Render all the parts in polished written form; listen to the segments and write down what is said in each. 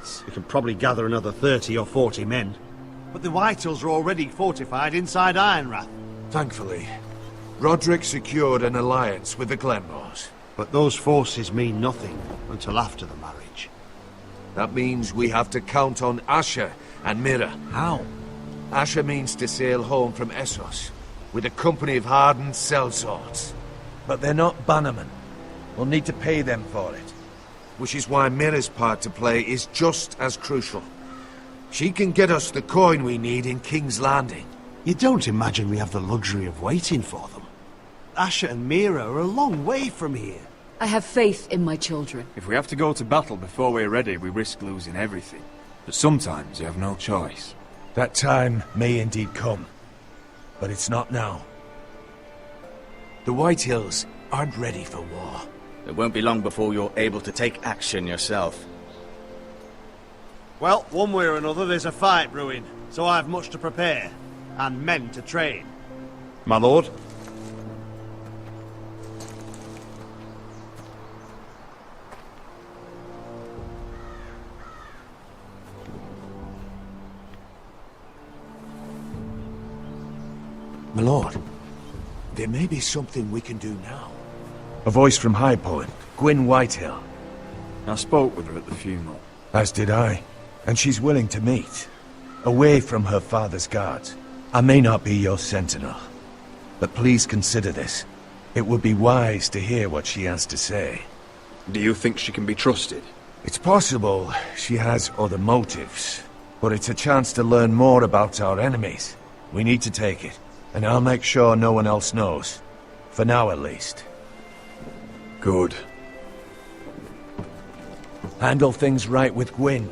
defence. We can probably gather another 30 or 40 men. But the Whitehills are already fortified inside Ironrath. Thankfully, Roderick secured an alliance with the Glenmores. But those forces mean nothing until after the marriage. That means we have to count on Asher and Mira. How? Asher means to sail home from Essos, with a company of hardened sellswords. But they're not bannermen. We'll need to pay them for it. Which is why Mira's part to play is just as crucial. She can get us the coin we need in King's Landing. You don't imagine we have the luxury of waiting for them? Asher and Mira are a long way from here. I have faith in my children. If we have to go to battle before we're ready, we risk losing everything. But sometimes you have no choice. That time may indeed come. But it's not now. The Whitehills aren't ready for war. It won't be long before you're able to take action yourself. Well, one way or another there's a fight brewing, so I have much to prepare, and men to train. My lord? My lord, there may be something we can do now. A voice from High Point, Gwyn Whitehill. I spoke with her at the funeral. As did I. And she's willing to meet. Away from her father's guards. I may not be your sentinel. But please consider this. It would be wise to hear what she has to say. Do you think she can be trusted? It's possible she has other motives. But it's a chance to learn more about our enemies. We need to take it. And I'll make sure no one else knows. For now, at least. Good. Handle things right with Gwyn.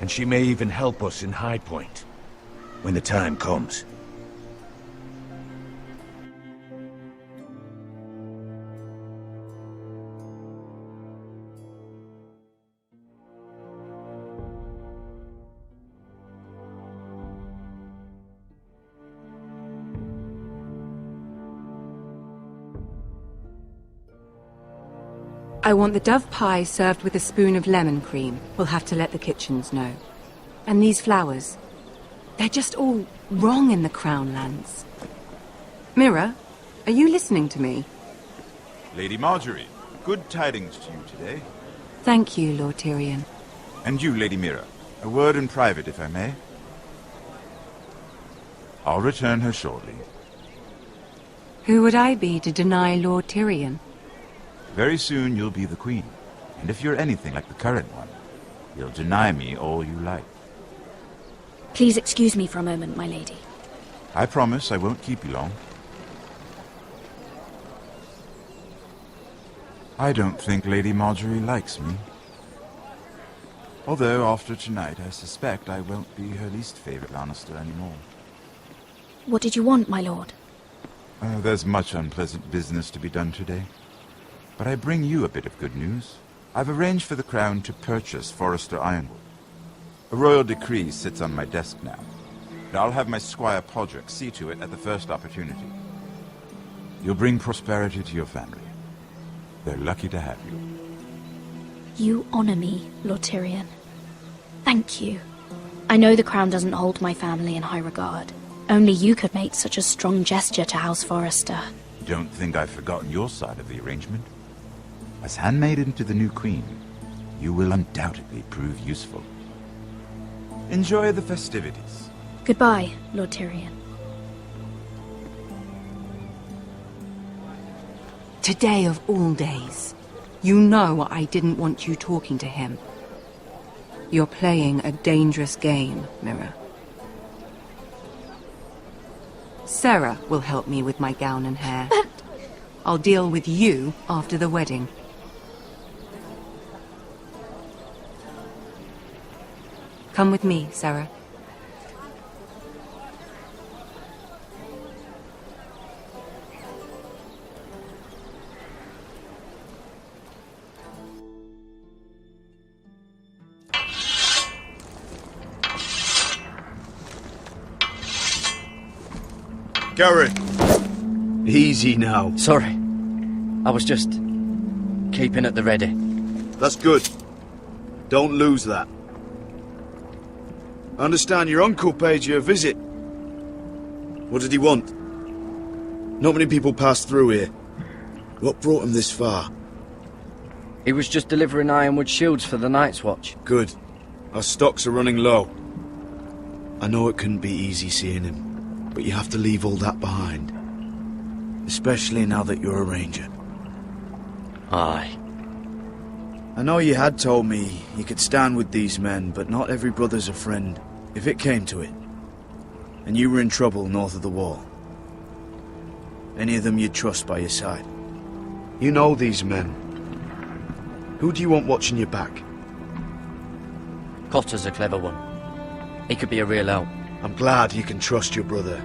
And she may even help us in High Point. When the time comes. I want the dove pie served with a spoon of lemon cream. We'll have to let the kitchens know. And these flowers. They're just all wrong in the Crown lands. Mira, are you listening to me? Lady Marjorie, good tidings to you today. Thank you, Lord Tyrion. And you, Lady Mira. A word in private, if I may. I'll return her shortly. Who would I be to deny Lord Tyrion? Very soon you'll be the queen. And if you're anything like the current one, you'll deny me all you like. Please excuse me for a moment, my lady. I promise I won't keep you long. I don't think Lady Marjorie likes me. Although after tonight I suspect I won't be her least favorite Lannister anymore. What did you want, my lord? There's much unpleasant business to be done today. But I bring you a bit of good news. I've arranged for the Crown to purchase Forrester Ironwood. A royal decree sits on my desk now. And I'll have my squire Podrick see to it at the first opportunity. You'll bring prosperity to your family. They're lucky to have you. You honor me, Lord Tyrion. Thank you. I know the Crown doesn't hold my family in high regard. Only you could make such a strong gesture to House Forrester. Don't think I've forgotten your side of the arrangement. As handmaiden to the new queen, you will undoubtedly prove useful. Enjoy the festivities. Goodbye, Lord Tyrion. Today of all days. You know I didn't want you talking to him. You're playing a dangerous game, Mira. Sarah will help me with my gown and hair. But... I'll deal with you after the wedding. Come with me, Sarah. Gary! Easy now. Sorry. I was just keeping at the ready. That's good. Don't lose that. I understand your uncle paid you a visit. What did he want? Not many people pass through here. What brought him this far? He was just delivering ironwood shields for the Night's Watch. Good. Our stocks are running low. I know it couldn't be easy seeing him, but you have to leave all that behind. Especially now that you're a ranger. Aye. I know you had told me you could stand with these men, but not every brother's a friend, if it came to it. And you were in trouble north of the wall. Any of them you'd trust by your side. You know these men. Who do you want watching your back? Cotter's a clever one. He could be a real help. I'm glad you can trust your brother.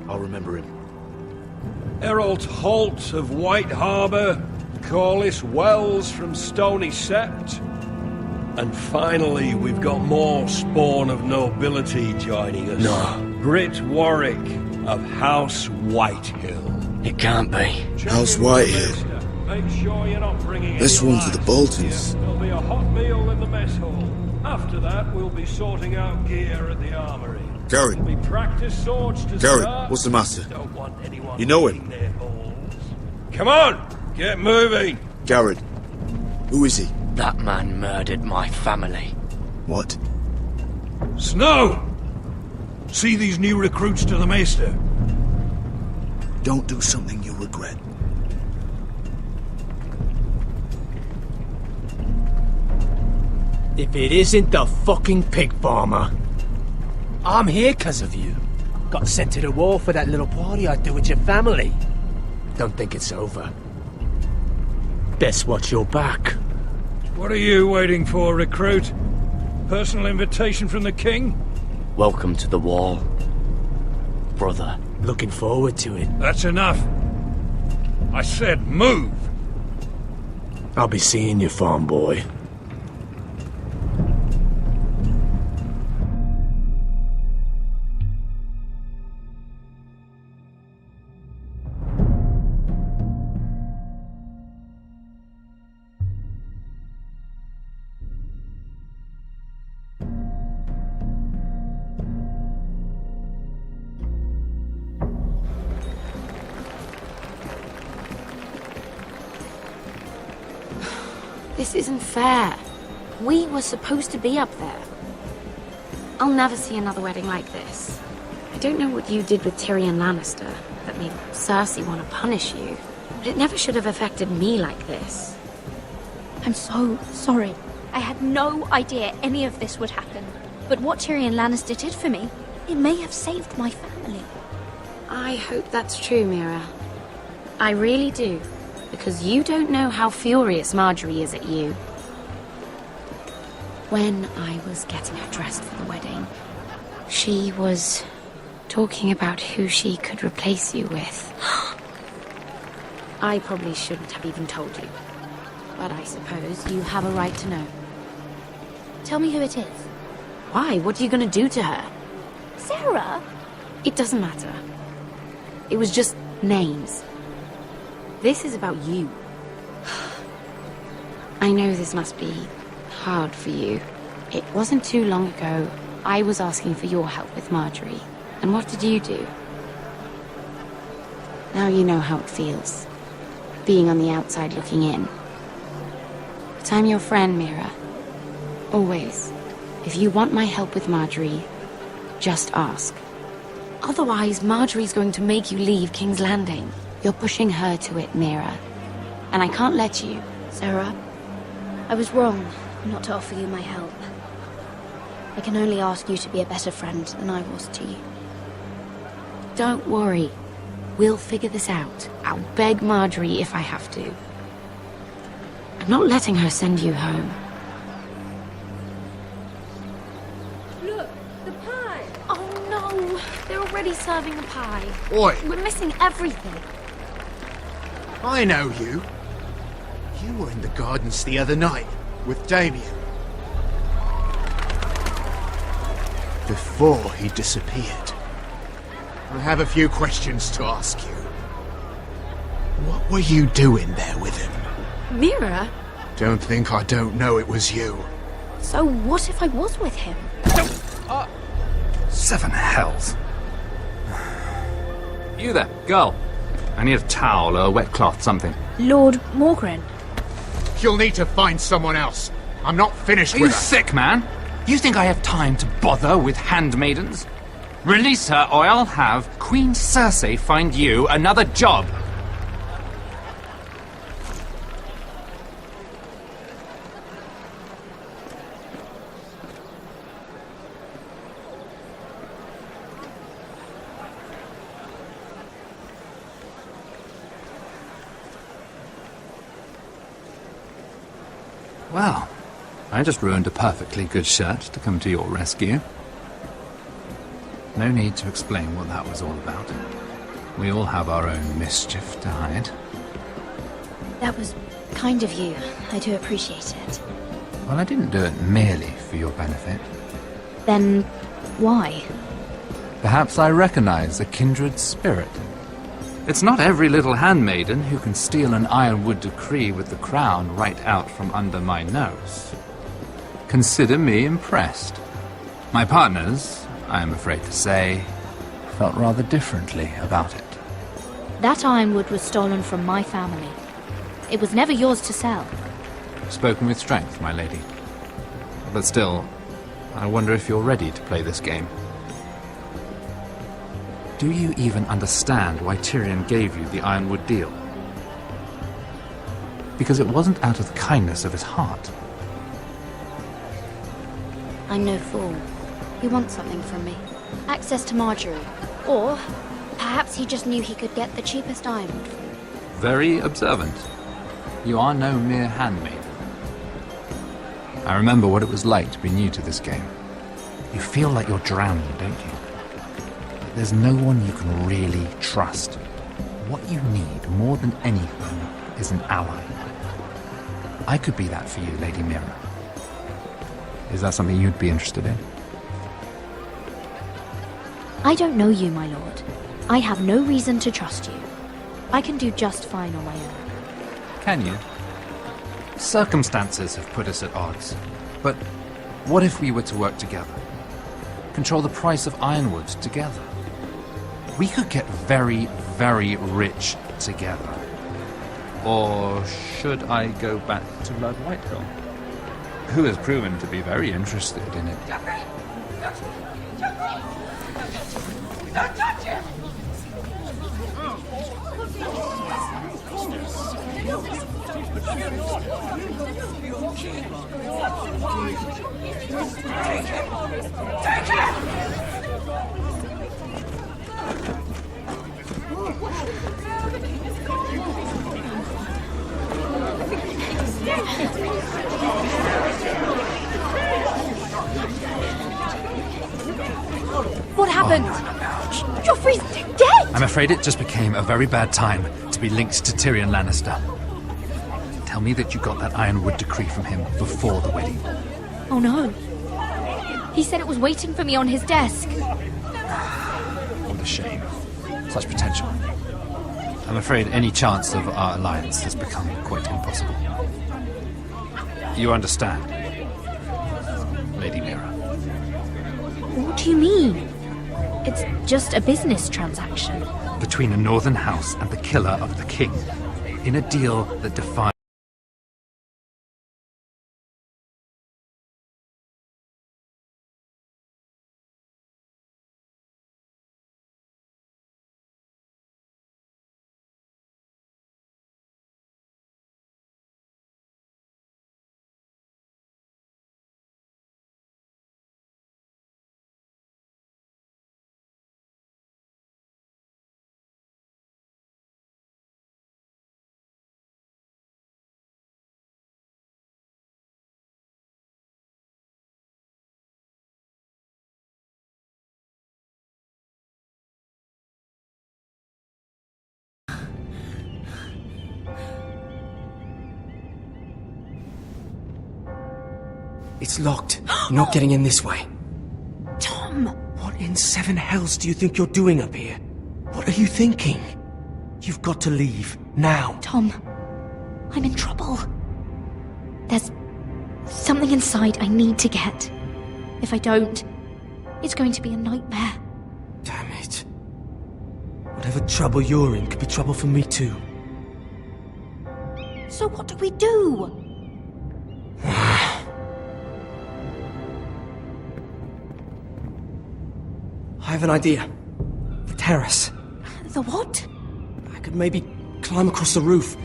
I'll remember him. Errol Holt of White Harbour, Corliss Wells from Stony Sept. And finally, we've got more spawn of nobility joining us. No. Brit Warwick of House Whitehill. It can't be. House Whitehill. Make sure you're not bringing This one's for the Boltons. There'll be a hot meal in the mess hall. After that, we'll be sorting out gear at the armory. Garrett. We practice swords to Garrett, start. what's the matter? Don't want anyone You know him? licking their balls. Come on, get moving. Garrett. Who is he? That man murdered my family. What? Snow! See these new recruits to the Maester? Don't do something you'll regret. If it isn't the fucking pig farmer. I'm here 'cause of you. Got sent to the war for that little party I do with your family. Don't think it's over. Best watch your back. What are you waiting for, recruit? Personal invitation from the king? Welcome to the wall, brother. Looking forward to it. That's enough. I said move. I'll be seeing you, farm boy. This isn't fair. We were supposed to be up there. I'll never see another wedding like this. I don't know what you did with Tyrion Lannister that made Cersei want to punish you, but it never should have affected me like this. I'm so sorry. I had no idea any of this would happen. But what Tyrion Lannister did for me, it may have saved my family. I hope that's true, Mira. I really do. Because you don't know how furious Marjorie is at you. When I was getting her dressed for the wedding, she was talking about who she could replace you with. I probably shouldn't have even told you. But I suppose you have a right to know. Tell me who it is. Why? What are you going to do to her? Sarah? It doesn't matter. It was just names. This is about you. I know this must be hard for you. It wasn't too long ago I was asking for your help with Marjorie. And what did you do? Now you know how it feels, being on the outside looking in. But I'm your friend, Mira. Always. If you want my help with Marjorie, just ask. Otherwise, Marjorie's going to make you leave King's Landing. You're pushing her to it, Mira. And I can't let you. Sarah, I was wrong not to offer you my help. I can only ask you to be a better friend than I was to you. Don't worry. We'll figure this out. I'll beg Marjorie if I have to. I'm not letting her send you home. Look, the pie! Oh no! They're already serving the pie. Oi! We're missing everything. I know you. You were in the gardens the other night with Damien. Before he disappeared. I have a few questions to ask you. What were you doing there with him? Mira? Don't think I don't know it was you. So what if I was with him? 7 hells. You there, girl. I need a towel or a wet cloth, something. Lord Morgren. You'll need to find someone else. I'm not finished Are with you her. sick, man? You think I have time to bother with handmaidens? Release her, or I'll have Queen Cersei find you another job. Well, I just ruined a perfectly good shirt to come to your rescue. No need to explain what that was all about. We all have our own mischief to hide. That was kind of you. I do appreciate it. Well, I didn't do it merely for your benefit. Then why? Perhaps I recognize a kindred spirit. It's not every little handmaiden who can steal an ironwood decree with the crown right out from under my nose. Consider me impressed. My partners, I am afraid to say, felt rather differently about it. That ironwood was stolen from my family. It was never yours to sell. Spoken with strength, my lady. But still, I wonder if you're ready to play this game. Do you even understand why Tyrion gave you the ironwood deal? Because it wasn't out of the kindness of his heart. I'm no fool. He wants something from me. Access to Marjorie. Or perhaps he just knew he could get the cheapest ironwood from me. Very observant. You are no mere handmaid. I remember what it was like to be new to this game. You feel like you're drowning, don't you? There's no one you can really trust. What you need more than anything is an ally. I could be that for you, Lady Mira. Is that something you'd be interested in? I don't know you, my lord. I have no reason to trust you. I can do just fine on my own. Can you? Circumstances have put us at odds. But what if we were to work together? Control the price of ironwood together? We could get very, very rich together. Or should I go back to Lord Whitehill, who has proven to be very interested in it? Don't touch him! Take him! Take him! What happened? Joffrey's dead! I'm afraid it just became a very bad time to be linked to Tyrion Lannister. Tell me that you got that ironwood decree from him before the wedding. Oh no. He said it was waiting for me on his desk. What a shame. Such potential. I'm afraid any chance of our alliance has become quite impossible. You understand, Lady Mira? What do you mean? It's just a business transaction. Between a northern house and the killer of the king, in a deal that defies It's locked. You're not getting in this way. Tom! What in 7 hells do you think you're doing up here? What are you thinking? You've got to leave, now. Tom, I'm in trouble. There's something inside I need to get. If I don't, It's going to be a nightmare. Damn it. Whatever trouble you're in could be trouble for me too. So what do we do? I have an idea. The terrace. The what? I could maybe climb across the roof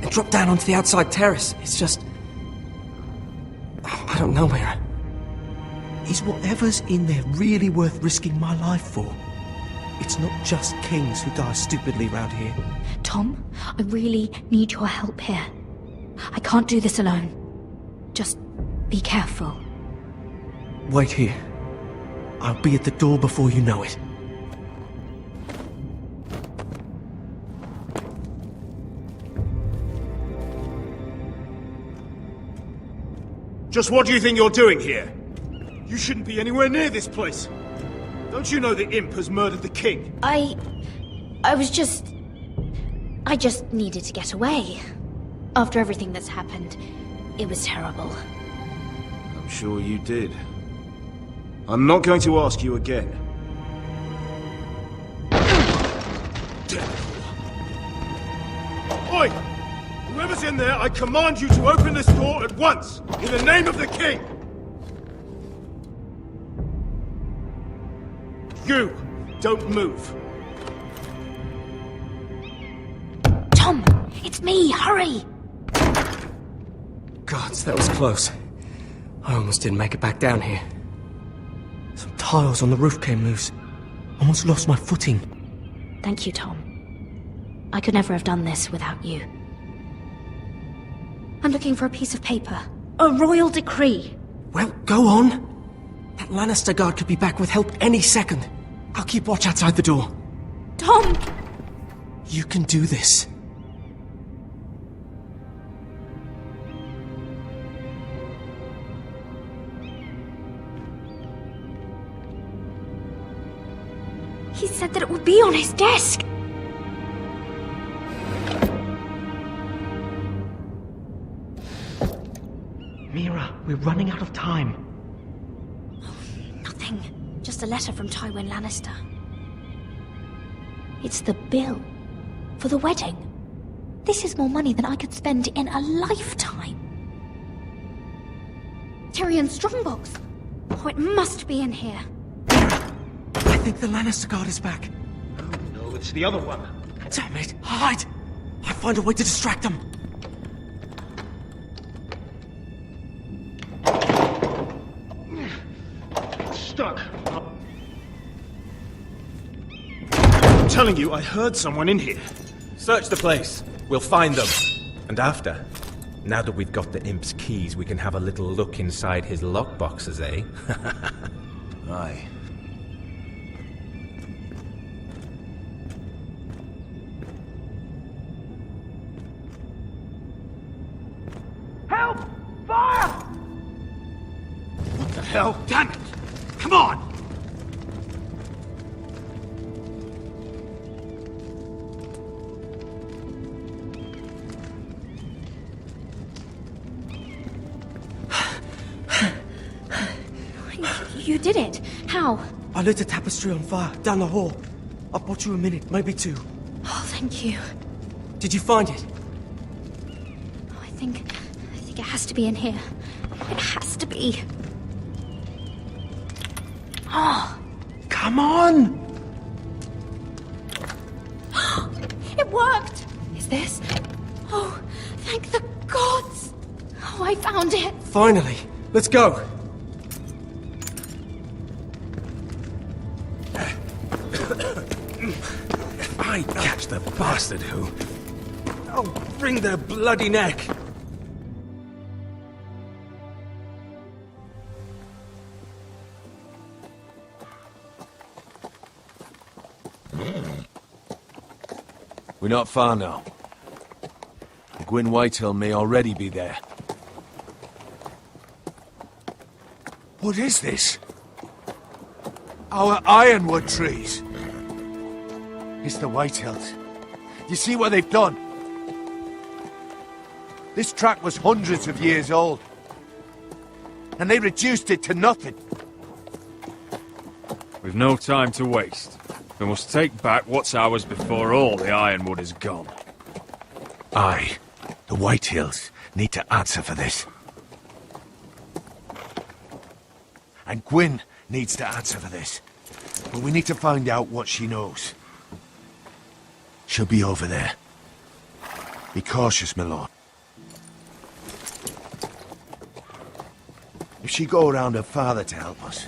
and drop down onto the outside terrace. It's just... I don't know, Mira. Is whatever's in there really worth risking my life for? It's not just kings who die stupidly round here. Tom, I really need your help here. I can't do this alone. Just be careful. Wait here. I'll be at the door before you know it. Just what do you think you're doing here? You shouldn't be anywhere near this place. Don't you know the imp has murdered the king? I just needed to get away. After everything that's happened, it was terrible. I'm sure you did. I'm not going to ask you again. Oi! Whoever's in there, I command you to open this door at once! In the name of the king! You! Don't move! Tom! It's me! Hurry! Gods, that was close. I almost didn't make it back down here. Some tiles on the roof came loose. Almost lost my footing. Thank you, Tom. I could never have done this without you. I'm looking for a piece of paper. A royal decree. Well, go on. That Lannister guard could be back with help any second. I'll keep watch outside the door. Tom! You can do this. He said that it would be on his desk. Mira, we're running out of time. Nothing. Just a letter from Tywin Lannister. It's the bill for the wedding. This is more money than I could spend in a lifetime. Tyrion Strongbox. Oh, it must be in here. I think the Lannister guard is back. No, it's the other one. Damn it! Hide! I'll find a way to distract them. Stuck. I'm telling you, I heard someone in here. Search the place. We'll find them. And after, now that we've got the imp's keys, we can have a little look inside his lockboxes, eh? Aye. Help! Fire! What the hell? Damn it! Come on! You did it. How? I lit a tapestry on fire down the hall. I bought you a minute, maybe two. Oh, thank you. Did you find it? I think it has to be in here. It has to be. Oh. Come on! It worked! Is this? Oh, thank the gods! Oh, I found it! Finally! Let's go! If I catch the bastard who... I'll wring their bloody neck! We're not far now. Gwyn Whitehill may already be there. What is this? Our ironwood trees. It's the Whitehills. You see what they've done? This track was hundreds of years old. And they reduced it to nothing. We've no time to waste. We must take back what's ours before all the ironwood is gone. Aye. The Whitehills need to answer for this. And Gwyn needs to answer for this. But we need to find out what she knows. She'll be over there. Be cautious, my lord. If she go around her father to help us,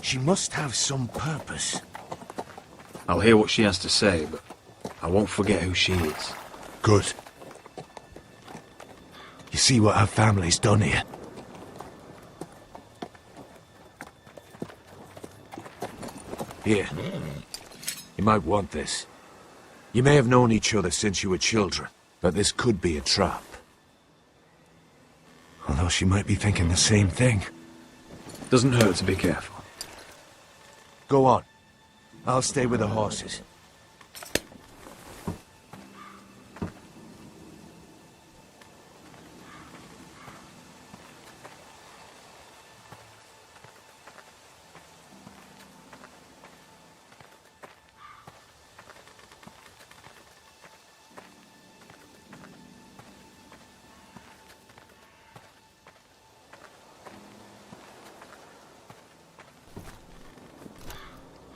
she must have some purpose. I'll hear what she has to say, but I won't forget who she is. Good. You see what our family's done here? Here. You might want this. You may have known each other since you were children, but this could be a trap. Although she might be thinking the same thing. Doesn't hurt to be careful. Go on. I'll stay with the horses.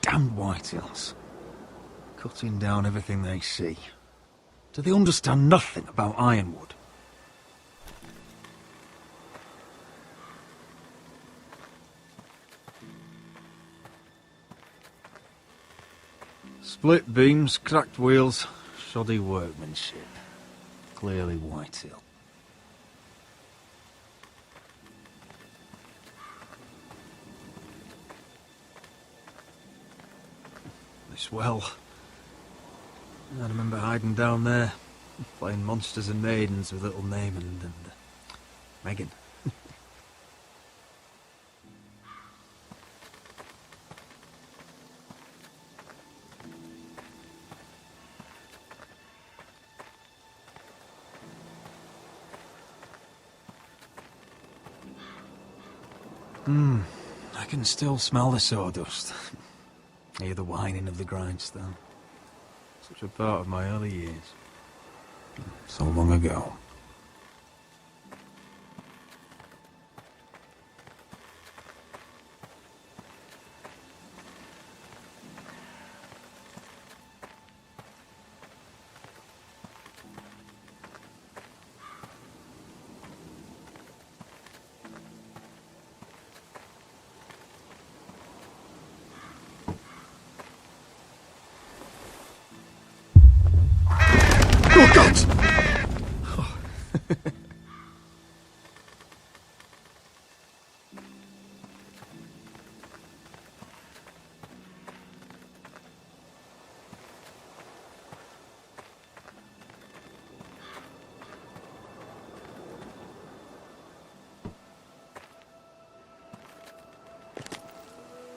Damned Whitehills. Cutting down everything they see. Do they understand nothing about ironwood? Split beams, cracked wheels, shoddy workmanship. Clearly Whitehill. This well. I remember hiding down there, playing monsters and maidens with little Naaman and Megan. I can still smell the sawdust. Hear the whining of the grindstone. Such a part of my early years. So long ago. Oh, God!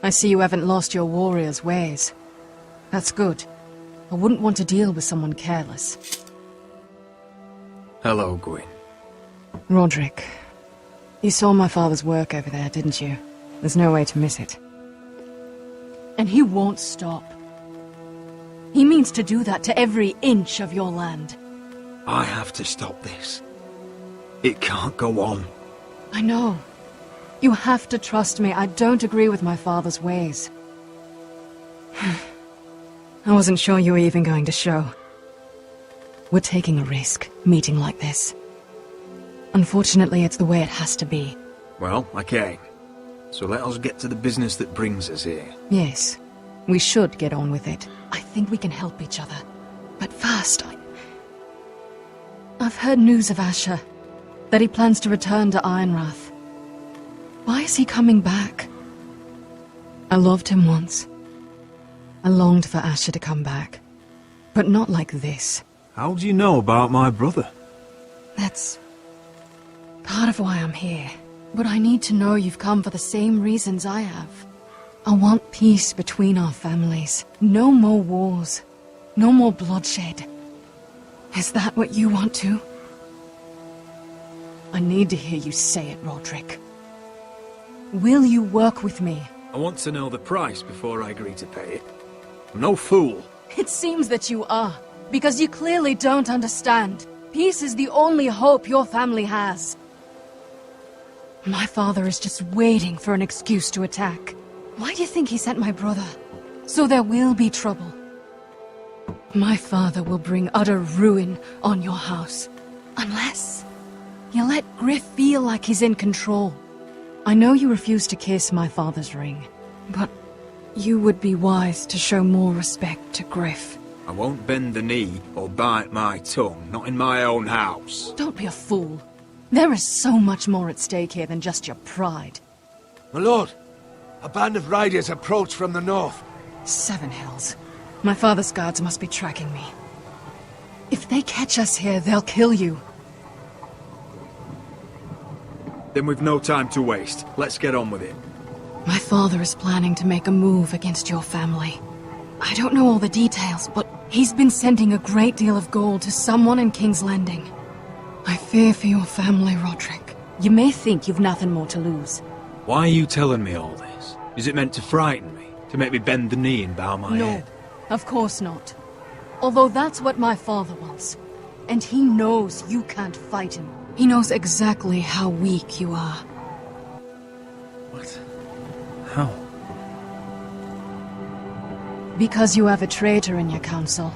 I see you haven't lost your warrior's ways. That's good. I wouldn't want to deal with someone careless. Hello, Gwyn. Roderick, you saw my father's work over there, didn't you? There's no way to miss it. And he won't stop. He means to do that to every inch of your land. I have to stop this. It can't go on. I know. You have to trust me. I don't agree with my father's ways. I wasn't sure you were even going to show. We're taking a risk, meeting like this. Unfortunately, it's the way it has to be. Well, I came. So let us get to the business that brings us here. Yes, we should get on with it. I think we can help each other. But first, I've heard news of Asher. That he plans to return to Ironrath. Why is he coming back? I loved him once. I longed for Asher to come back. But not like this. How do you know about my brother? That's part of why I'm here. But I need to know you've come for the same reasons I have. I want peace between our families. No more wars. No more bloodshed. Is that what you want too? I need to hear you say it, Roderick. Will you work with me? I want to know the price before I agree to pay it. I'm no fool. It seems that you are, because you clearly don't understand. Peace is the only hope your family has. My father is just waiting for an excuse to attack. Why do you think he sent my brother? So there will be trouble. My father will bring utter ruin on your house. Unless you let Griff feel like he's in control. I know you refuse to kiss my father's ring, but you would be wise to show more respect to Griff. I won't bend the knee or bite my tongue, not in my own house. Don't be a fool. There is so much more at stake here than just your pride. My lord, a band of riders approach from the north. 7 Hills. My father's guards must be tracking me. If they catch us here, they'll kill you. Then we've no time to waste. Let's get on with it. My father is planning to make a move against your family. I don't know all the details, but he's been sending a great deal of gold to someone in King's Landing. I fear for your family, Roderick. You may think you've nothing more to lose. Why are you telling me all this? Is it meant to frighten me? To make me bend the knee and bow my head? No, of course not. Although that's what my father wants. And he knows you can't fight him. He knows exactly how weak you are. What? How? Because you have a traitor in your council.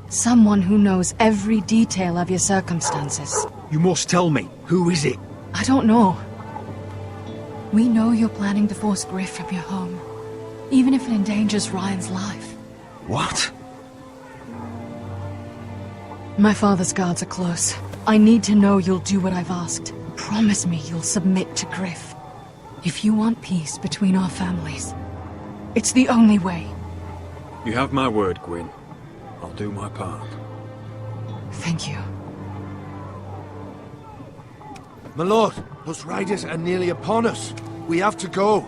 Someone who knows every detail of your circumstances. You must tell me. Who is it? I don't know. We know you're planning to force Griff from your home. Even if it endangers Ryan's life. What? My father's guards are close. I need to know you'll do what I've asked. Promise me you'll submit to Griff. If you want peace between our families, it's the only way. You have my word, Gwyn. I'll do my part. Thank you. My lord, those riders are nearly upon us. We have to go.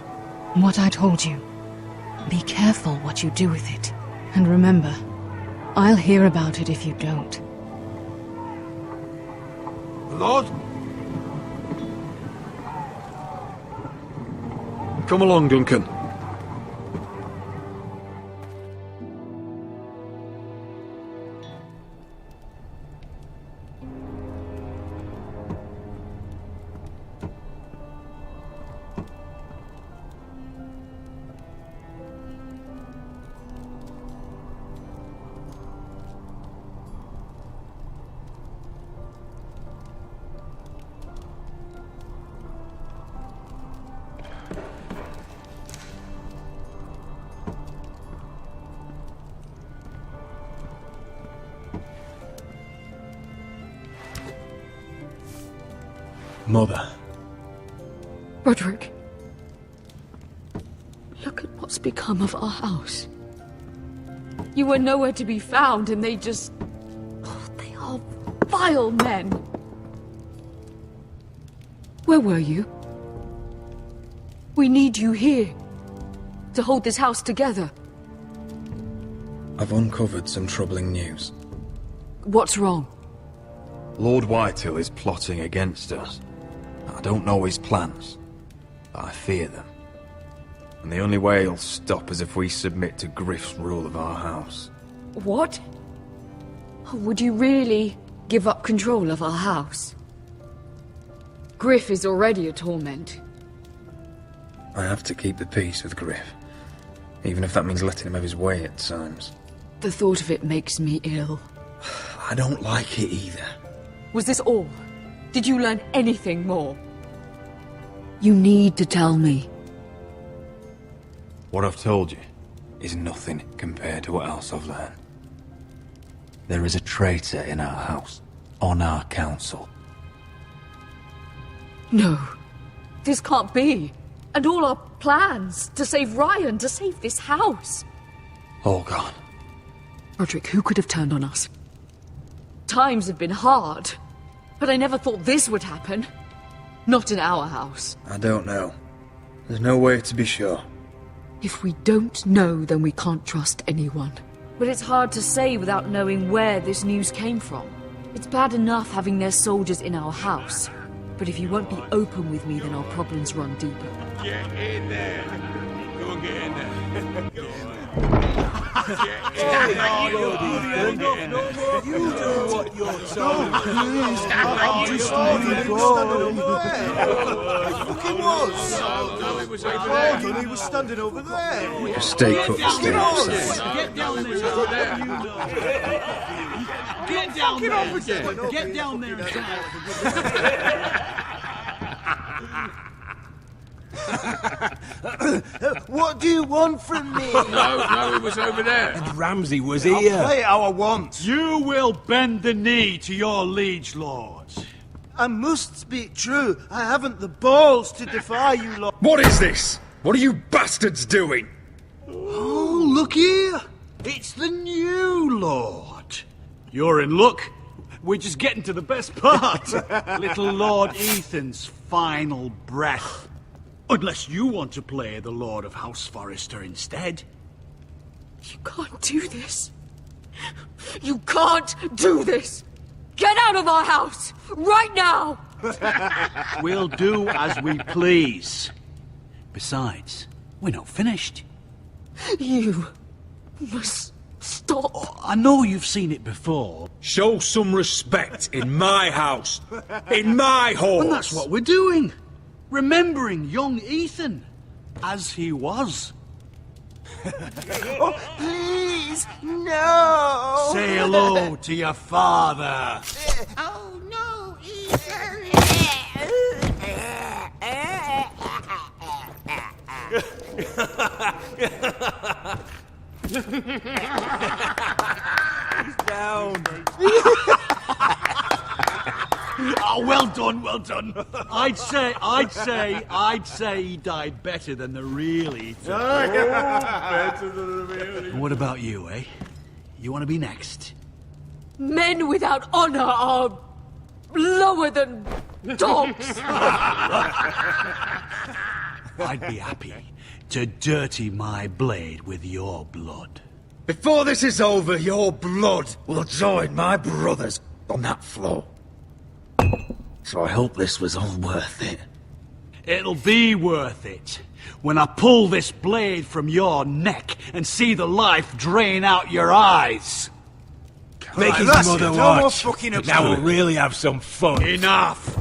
What I told you. Be careful what you do with it. And remember, I'll hear about it if you don't. My lord? Come along, Duncan. Mother. Roderick. Look at what's become of our house. You were nowhere to be found, and they just... Oh, they are vile men. Where were you? We need you here. To hold this house together. I've uncovered some troubling news. What's wrong? Lord Whitehill is plotting against us. I don't know his plans, but I fear them. And the only way he'll stop is if we submit to Griff's rule of our house. What? Would you really give up control of our house? Griff is already a torment. I have to keep the peace with Griff, even if that means letting him have his way at times. The thought of it makes me ill. I don't like it either. Was this all? Did you learn anything more? You need to tell me. What I've told you is nothing compared to what else I've learned. There is a traitor in our house, on our council. No, this can't be. And all our plans to save Ryan, to save this house. All gone. Roderick, who could have turned on us? Times have been hard, but I never thought this would happen. Not in our house. I don't know. There's no way to be sure. If we don't know, then we can't trust anyone. But it's hard to say without knowing where this news came from. It's bad enough having their soldiers in our house. But if you won't be open with me, then our problems run deeper. Get in there! Go and get in there. Go You do what you're told. I'm just leaving Fucking was. He was standing over there. Just stay put. Get down there. Get down there. Get down there. What do you want from me? No, it was over there. And Ramsay was I'll here. play how I want. You will bend the knee to your liege lord. I must speak true. I haven't the balls to defy you lot. What is this? What are you bastards doing? Oh, look here. It's the new lord. You're in luck. We're just getting to the best part. Little Lord Ethan's final breath. Unless you want to play the Lord of House Forrester instead. You can't do this. You can't do this. Get out of our house, right now! We'll do as we please. Besides, we're not finished. You must stop. Oh, I know you've seen it before. Show some respect in my house. In my hall. And that's what we're doing. Remembering young Ethan as he was. Oh, please, no! Say hello to your father. Oh, no, Ethan! Down. Oh, well done, well done. I'd say he died better than the real Ethan. Better than the real. What about you, eh? You want to be next? Men without honor are lower than dogs. I'd be happy to dirty my blade with your blood. Before this is over, your blood will join my brother's on that floor. So I hope this was all worth it. It'll be worth it when I pull this blade from your neck and see the life drain out your eyes. Make his mother watch. Now we'll really have some fun. Enough!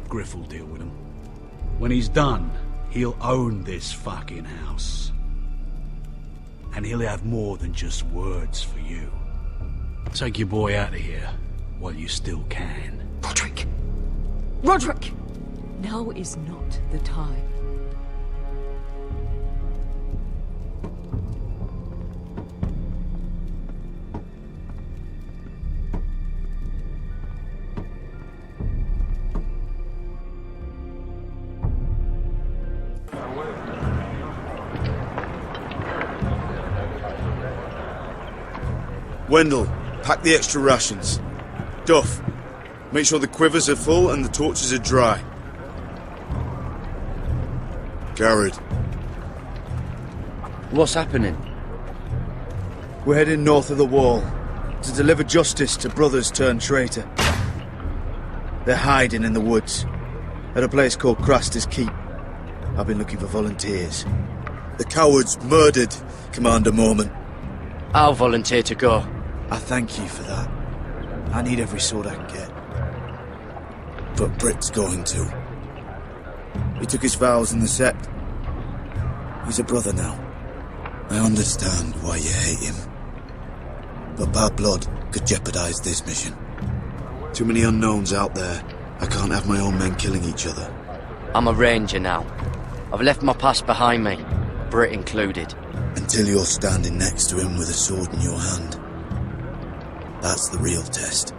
Griff will deal with him. When he's done, he'll own this fucking house. And he'll have more than just words for you. Take your boy out of here while you still can. Roderick! Roderick! Now is not the time. Wendell, pack the extra rations. Duff, make sure the quivers are full and the torches are dry. Garrett. What's happening? We're heading north of the wall to deliver justice to brothers turned traitor. They're hiding in the woods at a place called Craster's Keep. I've been looking for volunteers. The cowards murdered Commander Mormon. I'll volunteer to go. I thank you for that. I need every sword I can get. But Britt's going too. He took his vows in the Sept. He's a brother now. I understand why you hate him. But bad blood could jeopardize this mission. Too many unknowns out there. I can't have my own men killing each other. I'm a ranger now. I've left my past behind me, Britt included. Until you're standing next to him with a sword in your hand. That's the real test.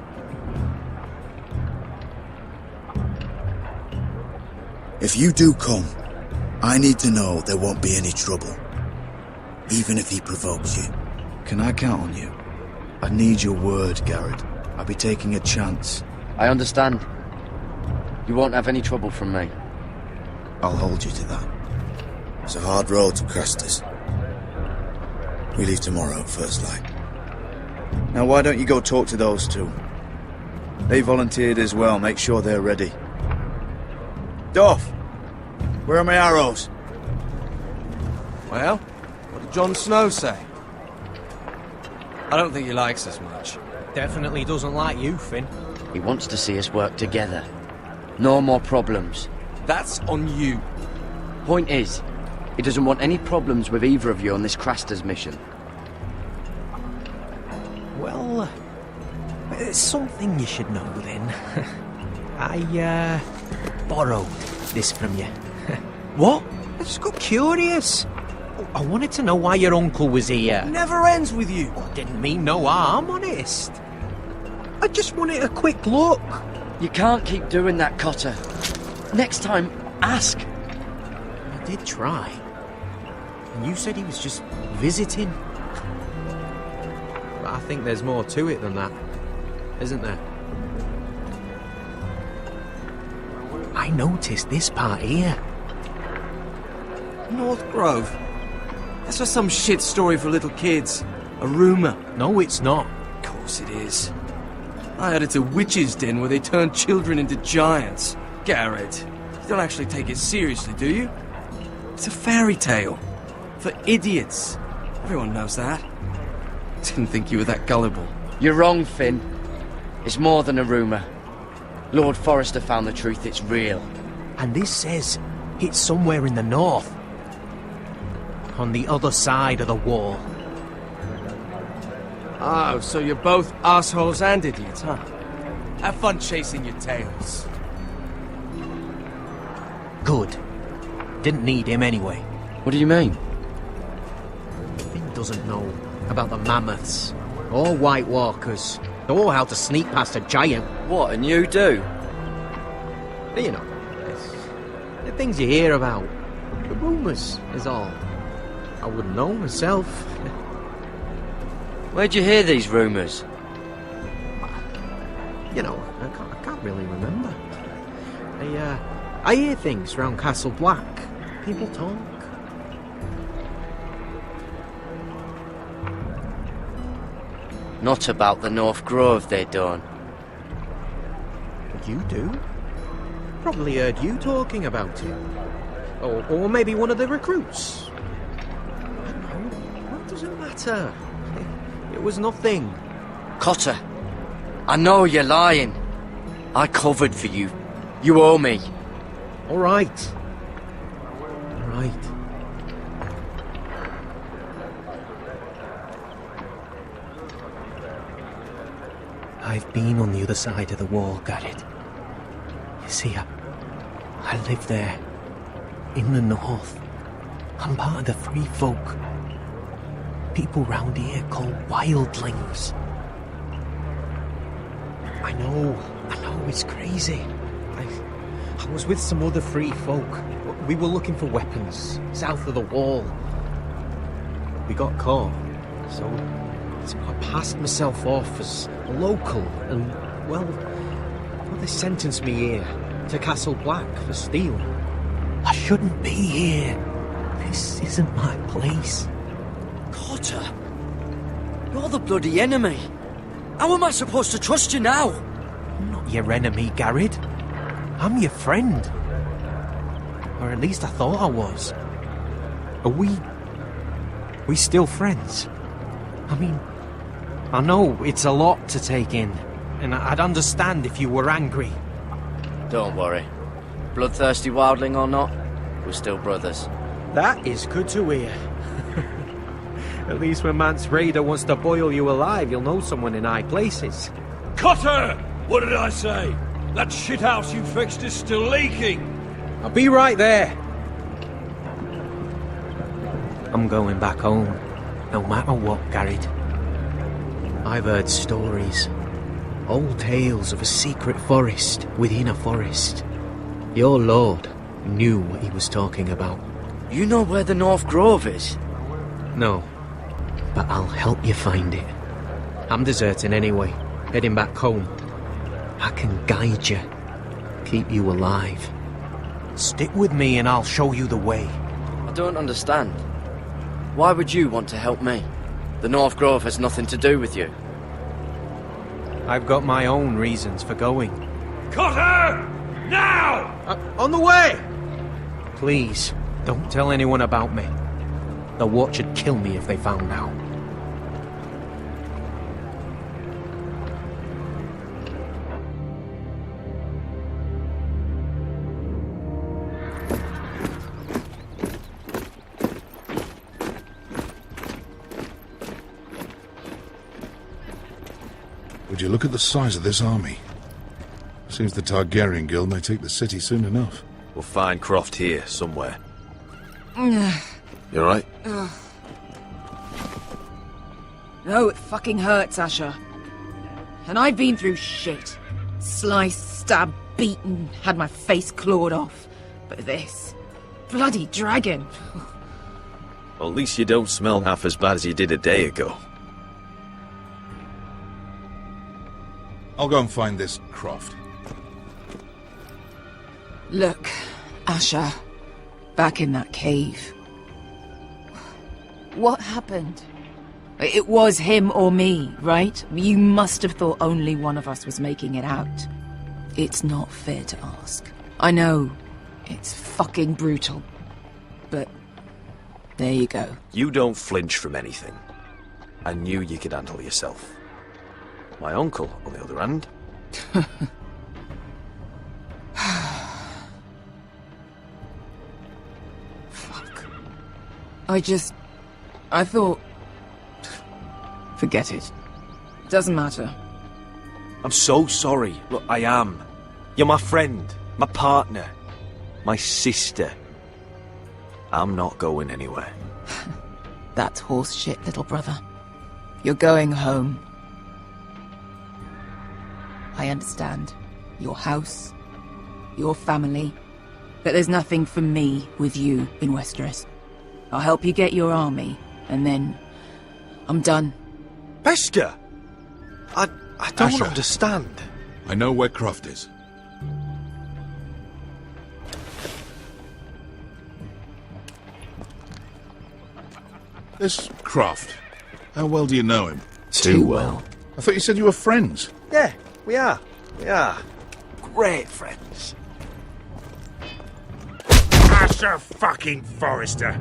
If you do come, I need to know there won't be any trouble. Even if he provokes you. Can I count on you? I need your word, Garrett. I'll be taking a chance. I understand. You won't have any trouble from me. I'll hold you to that. It's a hard road to Crestus. We leave tomorrow, first light. Now why don't you go talk to those two? They volunteered as well, make sure they're ready. Duff! Where are my arrows? Well, what did Jon Snow say? I don't think he likes us much. Definitely doesn't like you, Finn. He wants to see us work together. No more problems. That's on you. Point is, he doesn't want any problems with either of you on this Craster's mission. Well, there's something you should know then. I, borrowed this from you. What? I just got curious. I wanted to know why your uncle was here. Never ends with you. I didn't mean no harm, honest. I just wanted a quick look. You can't keep doing that, Cotter. Next time, ask. I did try. And you said he was just visiting. But I think there's more to it than that, isn't there? I noticed this part here. North Grove? That's just some shit story for little kids. A rumour. No, it's not. Of course it is. I heard it's a witch's den where they turn children into giants. Garrett, you don't actually take it seriously, do you? It's a fairy tale. For idiots. Everyone knows that. Didn't think you were that gullible. You're wrong, Finn. It's more than a rumour. Lord Forrester found the truth, it's real. And this says it's somewhere in the north. On the other side of the wall. Oh, so you're both assholes and idiots, huh? Have fun chasing your tails. Good. Didn't need him anyway. What do you mean? Finn doesn't know about the mammoths, or White Walkers, or how to sneak past a giant. What, and you do? You know, it's the things you hear about. The rumours is all. I wouldn't know myself. Where'd you hear these rumours? You know, I can't really remember. I hear things round Castle Black. People talk. Not about the North Grove, they don't. But you do? Probably heard you talking about it. Or maybe one of the recruits. I don't know. What does it matter? It was nothing. Cotter, I know you're lying. I covered for you. You owe me. All right. All right. I've been on the other side of the wall, Garrett. You see, I live there. In the north. I'm part of the free folk. People round here called wildlings. I know, it's crazy. I was with some other free folk. We were looking for weapons, south of the wall. We got caught, so I passed myself off as a local, and, well, they sentenced me here, to Castle Black, for stealing. I shouldn't be here. This isn't my place. Cotter, you're the bloody enemy. How am I supposed to trust you now? I'm not your enemy, Garrett. I'm your friend. Or at least I thought I was. Are we still friends? I mean, I know it's a lot to take in, and I'd understand if you were angry. Don't worry. Bloodthirsty wildling or not, we're still brothers. That is good to hear. At least when Mance Raider wants to boil you alive, you'll know someone in high places. Cotter! What did I say? That shithouse you fixed is still leaking! I'll be right there. I'm going back home, no matter what, Garrett. I've heard stories. Old tales of a secret forest within a forest. Your lord knew what he was talking about. You know where the North Grove is? No, but I'll help you find it. I'm deserting anyway, heading back home. I can guide you, keep you alive. Stick with me and I'll show you the way. I don't understand. Why would you want to help me? The North Grove has nothing to do with you. I've got my own reasons for going. Cotter! Now! On the way! Please, don't tell anyone about me. The Watch would kill me if they found out. Would you look at the size of this army? Seems the Targaryen Guild may take the city soon enough. We'll find Croft here, somewhere. You alright? No, it fucking hurts, Asher. And I've been through shit. Sliced, stabbed, beaten, had my face clawed off. But this... bloody dragon. Well, at least you don't smell half as bad as you did a day ago. I'll go and find this Croft. Look, Asher. Back in that cave. What happened? It was him or me, right? You must have thought only one of us was making it out. It's not fair to ask. I know. It's fucking brutal. But... there you go. You don't flinch from anything. I knew you could handle yourself. My uncle, on the other hand... Fuck. I thought... Forget it. Doesn't matter. I'm so sorry. Look, I am. You're my friend, my partner, my sister. I'm not going anywhere. That's horse shit, little brother. You're going home. I understand. Your house, your family. But there's nothing for me with you in Westeros. I'll help you get your army, and then... I'm done. Beskha! I don't Asher. understand. I know where Croft is. This Croft, how well do you know him? Too well. I thought you said you were friends. Yeah, we are. We are. Great friends. Asher fucking Forrester.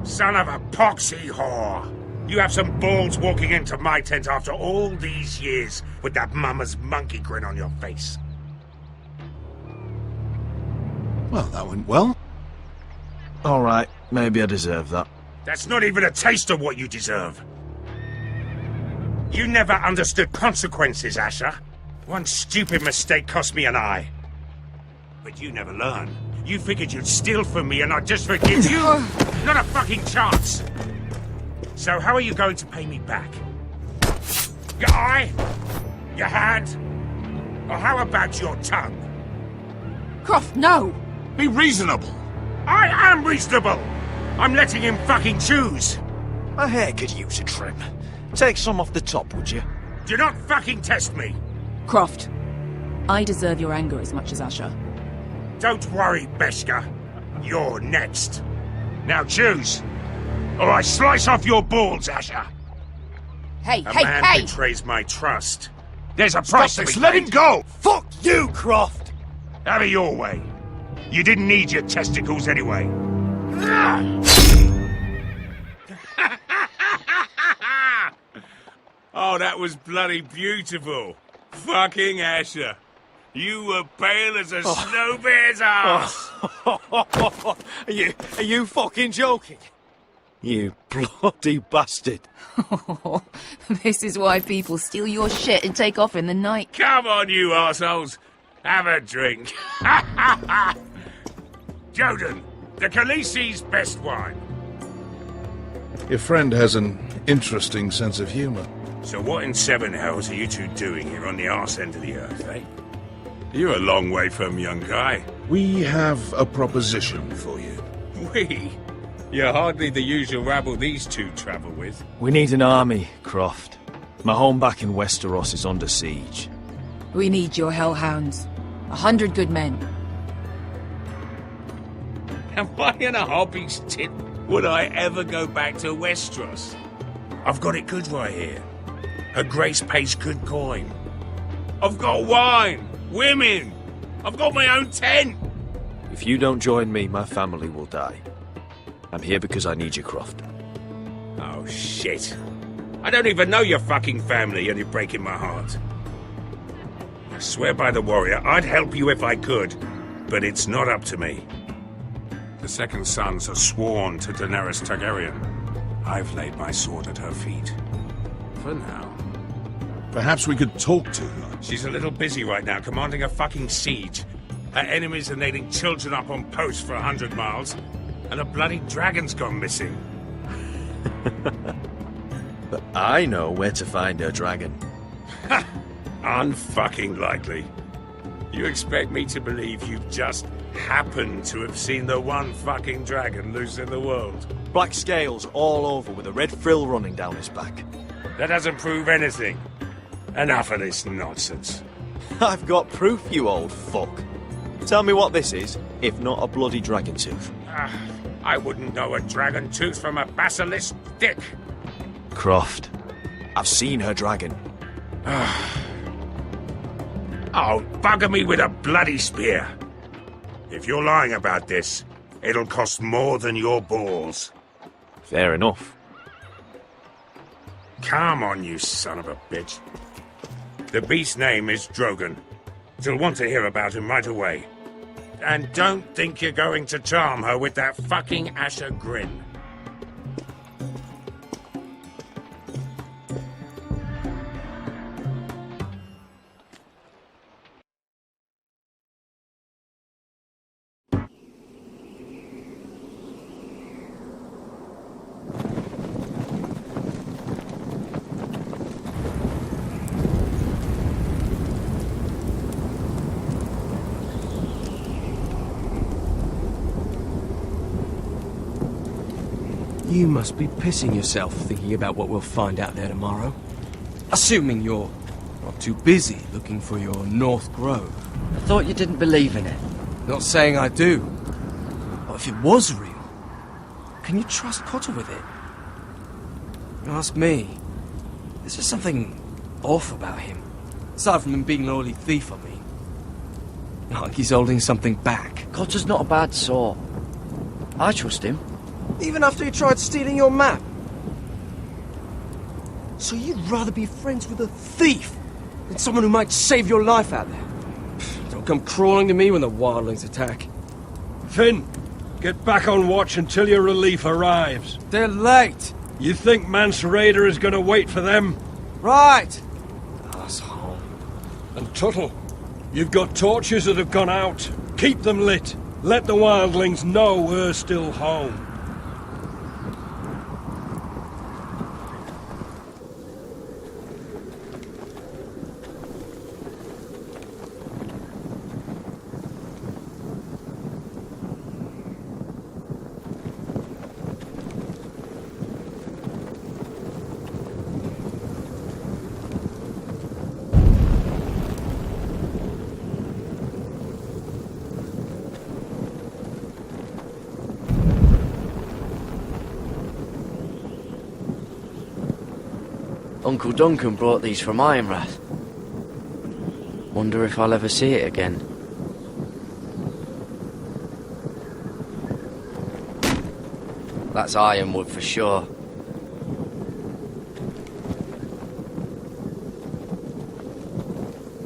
Son of a poxy whore. You have some balls walking into my tent after all these years with that mama's monkey grin on your face. Well, that went well. Alright, maybe I deserve that. That's not even a taste of what you deserve. You never understood consequences, Asher. One stupid mistake cost me an eye. But you never learn. You figured you'd steal from me and I'd just forgive you? Not a fucking chance! So how are you going to pay me back? Your eye? Your hand? Or how about your tongue? Croft, no! Be reasonable! I am reasonable! I'm letting him fucking choose! My hair could use a trim. Take some off the top, would you? Do not fucking test me! Croft, I deserve your anger as much as Asher. Don't worry, Beskha. You're next. Now choose, or I slice off your balls, Asher. Hey, A man betrays my trust. There's a price to be paid. Let him go! Fuck you, Croft! Have it your way. You didn't need your testicles anyway. Oh, that was bloody beautiful. Fucking Asher. You were pale as a snow bear's ass. Are you fucking joking? You bloody bastard. This is why people steal your shit and take off in the night. Come on, you assholes. Have a drink. Joden, the Khaleesi's best wine. Your friend has an interesting sense of humor. So what in seven hells are you two doing here on the arse end of the earth, eh? You're a long way from young guy. We have a proposition for you. We? You're hardly the usual rabble these two travel with. We need an army, Croft. My home back in Westeros is under siege. We need your hellhounds. 100 good men. Am I in a hobby's tit? Would I ever go back to Westeros? I've got it good right here. Her Grace pays good coin. I've got wine, women. I've got my own tent. If you don't join me, my family will die. I'm here because I need you, Croft. Oh, shit. I don't even know your fucking family and you're breaking my heart. I swear by the warrior, I'd help you if I could, but it's not up to me. The second sons are sworn to Daenerys Targaryen. I've laid my sword at her feet. For now. Perhaps we could talk to her. She's a little busy right now, commanding a fucking siege. Her enemies are nailing children up on posts for 100 miles, and a bloody dragon's gone missing. But I know where to find her dragon. Ha! Unfucking likely. You expect me to believe you've just happened to have seen the one fucking dragon loose in the world? Black scales all over with a red frill running down his back. That doesn't prove anything. Enough of this nonsense. I've got proof, you old fuck. Tell me what this is, if not a bloody dragon tooth. I wouldn't know a dragon tooth from a basilisk dick. Croft, I've seen her dragon. Oh, bugger me with a bloody spear. If you're lying about this, it'll cost more than your balls. Fair enough. Come on, you son of a bitch. The beast's name is Drogon. She'll want to hear about him right away. And don't think you're going to charm her with that fucking Asher grin. You must be pissing yourself thinking about what we'll find out there tomorrow. Assuming you're not too busy looking for your North Grove. I thought you didn't believe in it. Not saying I do. But if it was real, can you trust Cotter with it? You ask me, there's just something off about him. Aside from him being an oily thief, I mean. Like he's holding something back. Cotter's not a bad sort. I trust him. Even after he tried stealing your map? So you'd rather be friends with a thief than someone who might save your life out there? Don't come crawling to me when the wildlings attack. Finn, get back on watch until your relief arrives. They're late. You think Mance Rayder is going to wait for them? Right. Asshole. And Tuttle, you've got torches that have gone out. Keep them lit. Let the wildlings know we're still home. Uncle Duncan brought these from Ironrath. Wonder if I'll ever see it again. That's ironwood for sure.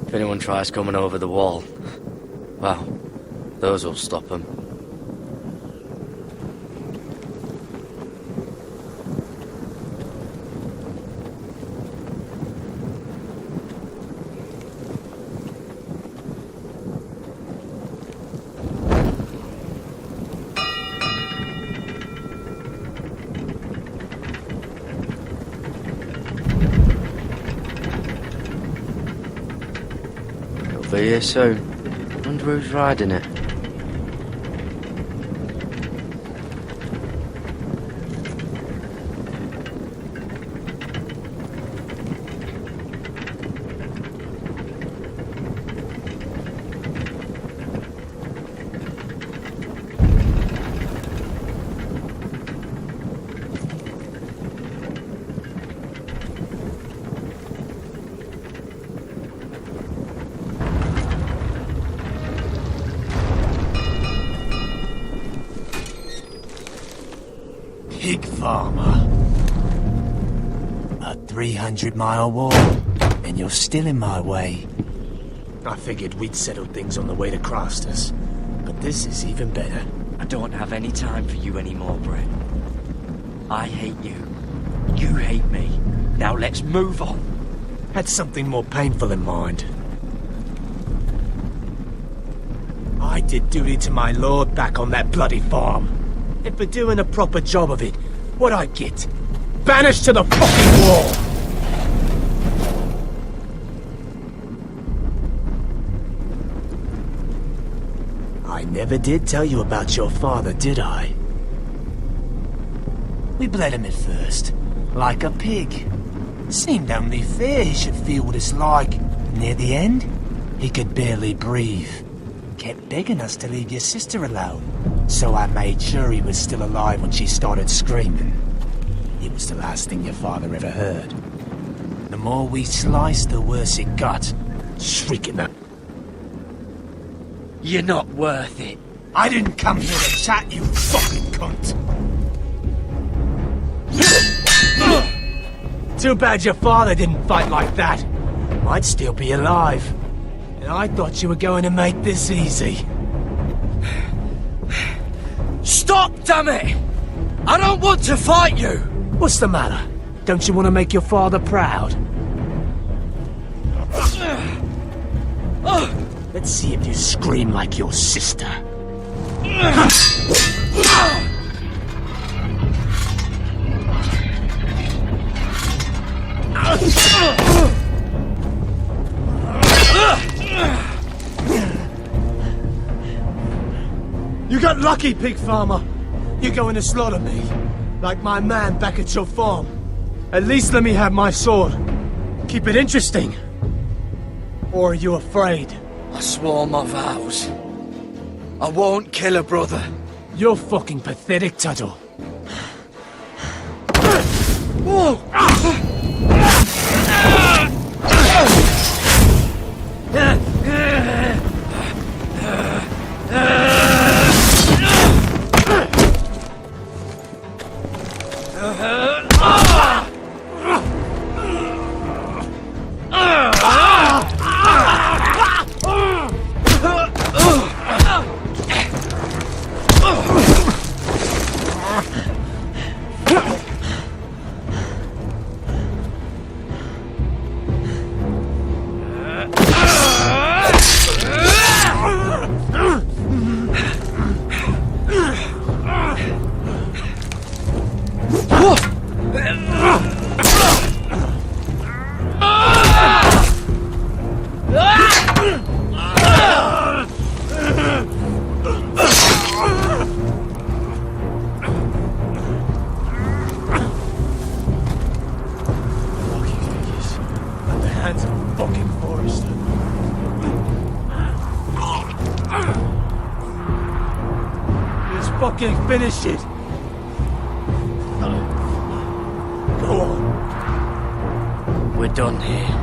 If anyone tries coming over the wall, well, those will stop them. Be here soon. Wonder who's riding it. Pig farmer. A 300-mile war, and you're still in my way. I figured we'd settle things on the way to Crosters, but this is even better. I don't have any time for you anymore, Brett. I hate you. You hate me. Now let's move on. Had something more painful in mind. I did duty to my lord back on that bloody farm. And for doing a proper job of it, what'd I get? Banished to the fucking wall! I never did tell you about your father, did I? We bled him at first, like a pig. Seemed only fair he should feel what it's like. Near the end, he could barely breathe. Kept begging us to leave your sister alone, so I made sure he was still alive when she started screaming. It was the last thing your father ever heard. The more we sliced, the worse it got. Shrieking them. You're not worth it. I didn't come here to chat, you fucking cunt. Too bad your father didn't fight like that. Might still be alive. And I thought you were going to make this easy. Stop, damn it! I don't want to fight you! What's the matter? Don't you want to make your father proud? Let's see if you scream like your sister. You got lucky, pig farmer. You're going to slaughter me, like my man back at your farm. At least let me have my sword. Keep it interesting. Or are you afraid? I swore my vows. I won't kill a brother. You're fucking pathetic, Tuttle. Whoa! Fucking finish it. Go on. We're done here.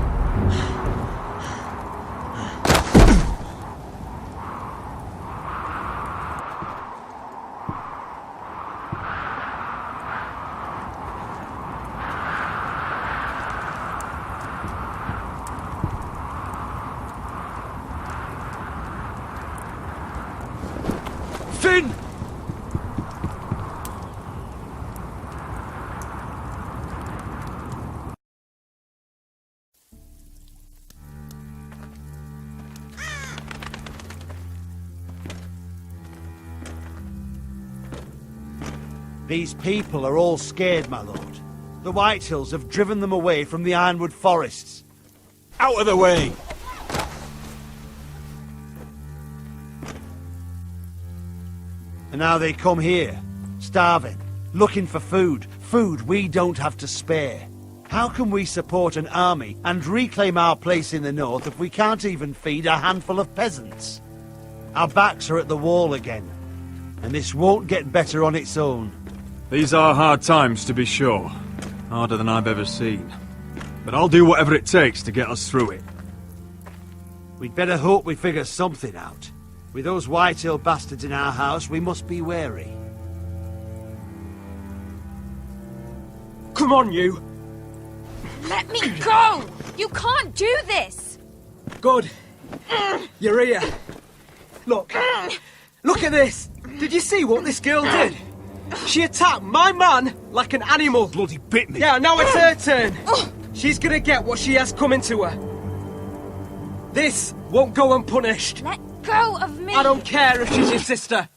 Finn! These people are all scared, my lord. The Whitehills have driven them away from the Ironwood forests. Out of the way! And now they come here, starving, looking for food. Food we don't have to spare. How can we support an army and reclaim our place in the north if we can't even feed a handful of peasants? Our backs are at the wall again, and this won't get better on its own. These are hard times, to be sure. Harder than I've ever seen. But I'll do whatever it takes to get us through it. We'd better hope we figure something out. With those Whitehill bastards in our house, we must be wary. Come on, you! Let me go! You can't do this! Good. You're here. Look. Look at this. Did you see what this girl did? She attacked my man like an animal. Bloody bit me. Yeah, now it's her turn. She's gonna get what she has coming to her. This won't go unpunished. Let go of me! I don't care if she's your sister.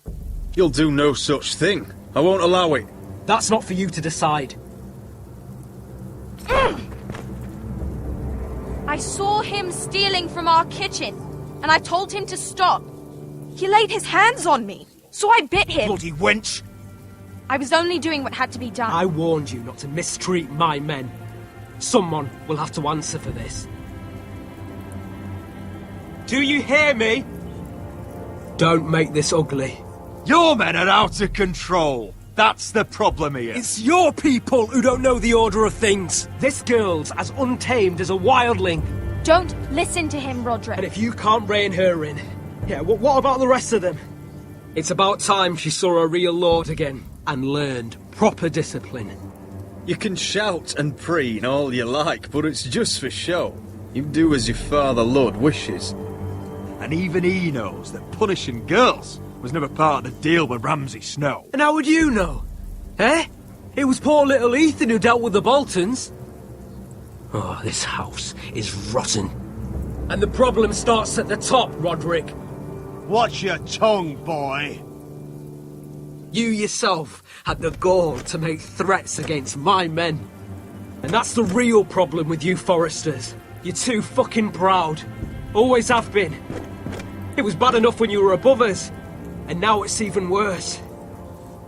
You'll do no such thing. I won't allow it. That's not for you to decide. I saw him stealing from our kitchen, and I told him to stop. He laid his hands on me, so I bit him. Bloody wench! I was only doing what had to be done. I warned you not to mistreat my men. Someone will have to answer for this. Do you hear me? Don't make this ugly. Your men are out of control. That's the problem here. It's your people who don't know the order of things. This girl's as untamed as a wildling. Don't listen to him, Roderick. And if you can't rein her in, yeah, what about the rest of them? It's about time she saw a real lord again and learned proper discipline. You can shout and preen all you like, but it's just for show. You do as your father Lord wishes. And even he knows that punishing girls was never part of the deal with Ramsay Snow. And how would you know? Eh? It was poor little Ethan who dealt with the Boltons. Oh, this house is rotten. And the problem starts at the top, Roderick. Watch your tongue, boy. You yourself had the gall to make threats against my men. And that's the real problem with you Foresters. You're too fucking proud. Always have been. It was bad enough when you were above us. And now it's even worse.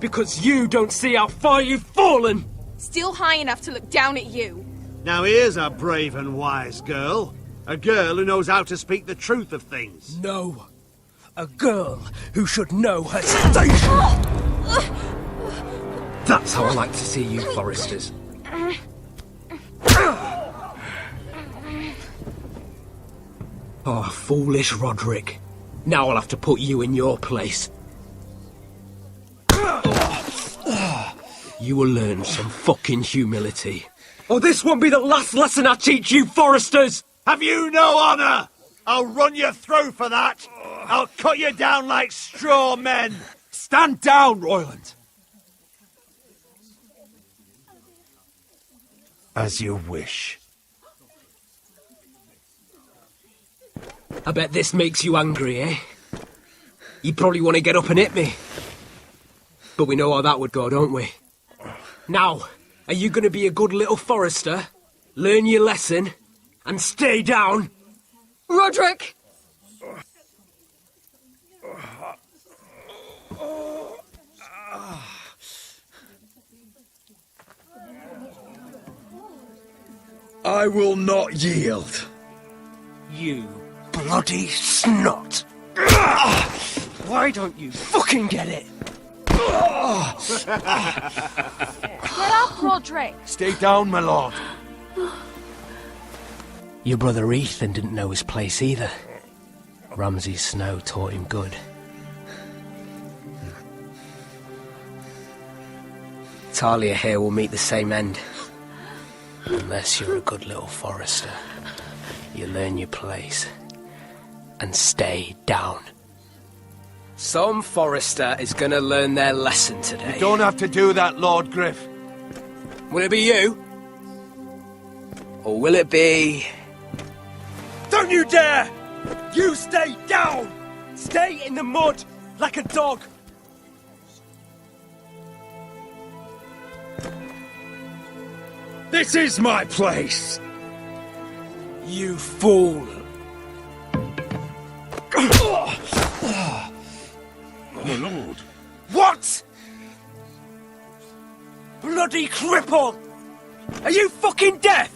Because you don't see how far you've fallen! Still high enough to look down at you. Now here's a brave and wise girl. A girl who knows how to speak the truth of things. No. A girl who should know her station! That's how I like to see you, Foresters. Oh, foolish Roderick. Now I'll have to put you in your place. You will learn some fucking humility. Oh, this won't be the last lesson I teach you, Foresters! Have you no honour? I'll run you through for that. I'll cut you down like straw men. Stand down, Royland. As you wish. I bet this makes you angry, eh? You probably want to get up and hit me. But we know how that would go, don't we? Now, are you going to be a good little Forester, learn your lesson, and stay down? Roderick! I will not yield. You bloody snot! Why don't you fucking get it? Get up, Roderick! Stay down, my lord. Your brother Ethan didn't know his place either. Ramsay Snow taught him good. Talia here will meet the same end. Unless you're a good little Forester. You learn your place. And stay down. Some Forester is gonna learn their lesson today. You don't have to do that, Lord Griff. Will it be you? Or will it be... Don't you dare! You stay down! Stay in the mud, like a dog! This is my place! You fool! My lord. What?! Bloody cripple! Are you fucking deaf?!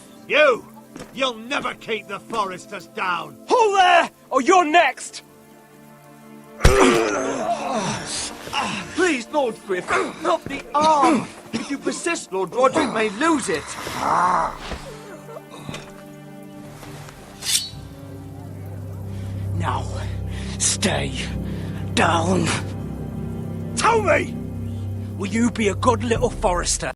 You'll never keep the Foresters down! Hold there, or you're next! Please, Lord Griff, not the arm! If you persist, Lord Roderick may lose it! Now, stay down. Tell me! Will you be a good little Forester?